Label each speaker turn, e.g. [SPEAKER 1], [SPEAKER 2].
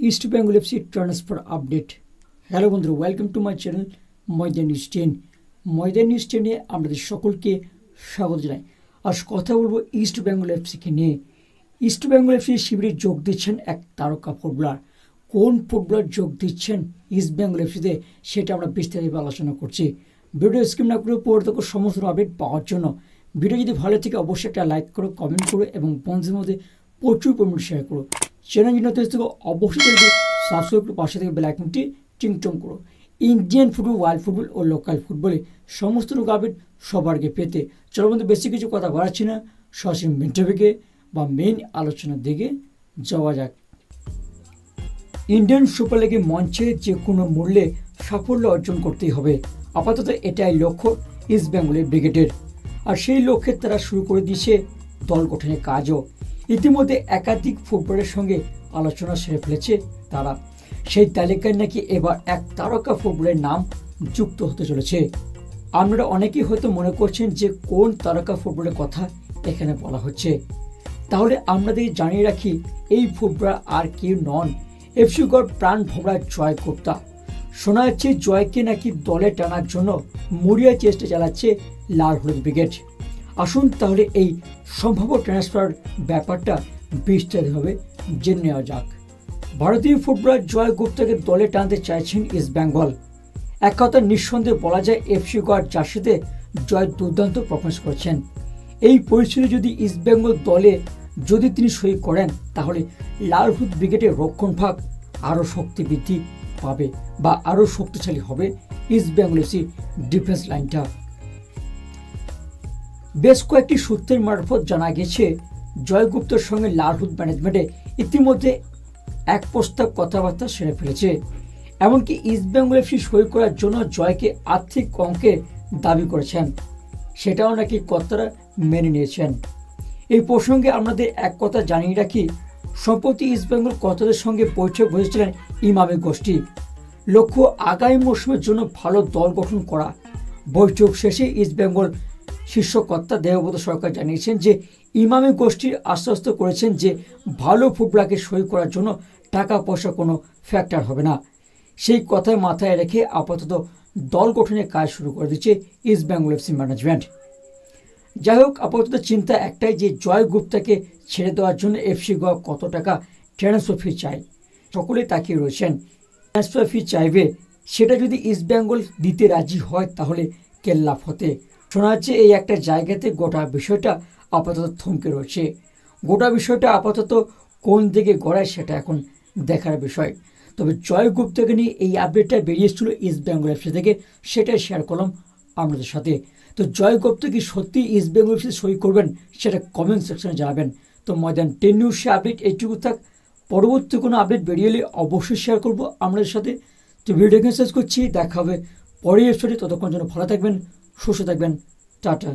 [SPEAKER 1] East Bengal FC transfer update. Hello বন্ধুরা, welcome to my channel Maidan news 10। Maidan news 10-এ আপনাদের সকলকে স্বাগত জানাই। আজ কথা বলবো ইস্ট বেঙ্গল এফসিকে নিয়ে। ইস্ট বেঙ্গল এফসি শিবিরে যোগ দিচ্ছেন এক তারকা ফুটবলার। কোন ফুটবলার যোগ দিচ্ছেন ইস্ট বেঙ্গল এফসিতে সেটা আমরা বিস্তারিত আলোচনা করছি। ভিডিও স্কিপ না করে পড়ে থাকো সমস্ত আপডেট পাওয়ার জন্য। ভিডিও যদি ভালো থাকে অবশ্যই একটা লাইক করো, কমেন্ট করো এবং বন্ধুদের মধ্যে প্রচুর পরিমাণে শেয়ার করো। চ্যানেল যদি নতুন থেকে অবশ্যই যদি সাবস্ক্রাইব করে পাশে থেকে বেল আইকনটি টিংটং করো। ইন্ডিয়ান ফুটবল, ওয়ার্ল্ড ফুটবল ও লোকাল ফুটবলে সমস্ত রকম আপডেট সবার আগে পেতে চলো বন্ধু, বেশি কিছু কথা বাড়াচ্ছি না, সরাসরি মেন টপিকে বা মেন আলোচনার দিকে যাওয়া যাক। ইন্ডিয়ান সুপার লিগের মঞ্চে যে কোনো মূল্যে সাফল্য অর্জন করতেই হবে, আপাতত এটাই লক্ষ্য ইস্ট বেঙ্গলের ব্রিগেডের। আর সেই লক্ষ্যে তারা শুরু করে দিয়েছে দল গঠনের কাজও। ইতিমধ্যে একাধিক ফুটবলের সঙ্গে আলোচনা সেরে ফেলেছে তারা। সেই তালিকায় নাকি এবার এক তারকা ফুটবলের নাম যুক্ত হতে চলেছে। আপনারা অনেকেই হয়তো মনে করছেন যে কোন তারকা ফুটবলের কথা এখানে বলা হচ্ছে। তাহলে আপনাদের জানিয়ে রাখি, এই ফুটবলার আর কেউ নন, এফসি গোয়ার প্রাণ ভোমরা জয় গুপ্তা। শোনা যাচ্ছে জয়কে নাকি দলে টানার জন্য মরিয়া চেষ্টা চালাচ্ছে লাল হলুদ ব্রিগেড। আসুন তাহলে এই সম্ভাব্য ট্রান্সফার ব্যাপারটা বিস্তারিতভাবে জেনে নেওয়া যাক। ভারতীয় ফুটবলার জয় গুপ্তাকে দলে টানতে চাইছেন ইস্ট বেঙ্গল। এক কথা নিঃসন্দেহে বলা যায় এফসি গোয়ার জার্সিতে জয় দুর্দান্ত পারফরমেন্স করেছেন। এই পরিস্থিতি যদি ইস্ট বেঙ্গল দলে যদি তিনি সই করেন, তাহলে লাল হলুদ ব্রিগেডের রক্ষণ ভাগ আরও শক্তি বৃদ্ধি পাবে বা আরও শক্তিশালী হবে ইস্ট বেঙ্গল এফসি ডিফেন্স লাইনটা। বেশ কয়েকটি সূত্রের মারফত জানা গেছে জয় গুপ্তার সঙ্গে লাল হলুদ ম্যানেজমেন্টে ইতিমধ্যে এক প্রস্তাব কথাবার্তা সেরে ফেলেছে। এমনকি ইস্ট বেঙ্গল এফসি সই করার জন্য জয়কে আর্থিক অঙ্কে দাবি করেছেন, সেটাও নাকি কর্তারা মেনে নিয়েছেন। এই প্রসঙ্গে আমাদের এক কথা জানিয়ে রাখি, সম্প্রতি ইস্ট বেঙ্গল কর্তাদের সঙ্গে বৈঠক বসেছিলেন ইমামি গোষ্ঠী। লক্ষ্য আগামী মৌসুমের জন্য ভালো দল গঠন করা। বৈঠক শেষে ইস্ট বেঙ্গল শীর্ষ কর্তা দেবব্রত সরকার জানিয়েছেন যে ইমামি গোষ্ঠীর আশ্বস্ত করেছেন যে ভালো ফুটবলারকে সই করার জন্য টাকা পয়সা কোনো ফ্যাক্টর হবে না। সেই কথা মাথায় রেখে আপাতত দল গঠনের কাজ শুরু করে দিচ্ছে ইস্ট বেঙ্গল এফসি ম্যানেজমেন্ট। যাই হোক, আপাতত চিন্তা একটাই যে জয় গুপ্তাকে ছেড়ে দেওয়ার জন্য এফসি গোয়া কত টাকা ট্রান্সফার ফি চাই, সকলেই তাকিয়ে রয়েছেন। ট্রান্সফার ফি চাইবে, সেটা যদি ইস্ট বেঙ্গল দিতে রাজি হয় তাহলে কেল্লা ফতে। শোনা যাচ্ছে এই একটা জায়গাতে গোটা বিষয়টা আপাতত থমকে রয়েছে। গোটা বিষয়টা আপাতত কোন দিকে গড়ায় সেটা এখন দেখার বিষয়। তবে জয় গুপ্তাকে নিয়ে এই আপডেটটা বেরিয়ে এসেছিল ইস্ট বেঙ্গল এফসি থেকে, সেটাই শেয়ার করলাম আপনাদের সাথে। তো জয় গুপ্তা কি সত্যি ইস্ট বেঙ্গল এফসি সই করবেন সেটা কমেন্ট সেকশনে জানাবেন। তো ময়দান 10 নিউজ আপডেট এইটুকু থাক। পরবর্তী কোনো আপডেট বেরিয়ে এলে অবশ্যই শেয়ার করবো আপনাদের সাথে। তো ভিডিওকে শেষ করছি, দেখা হবে পরের এপিসোডে। ততক্ষণ জন্য ভালো থাকবেন, সুস্থ থাকবেন, টাটা।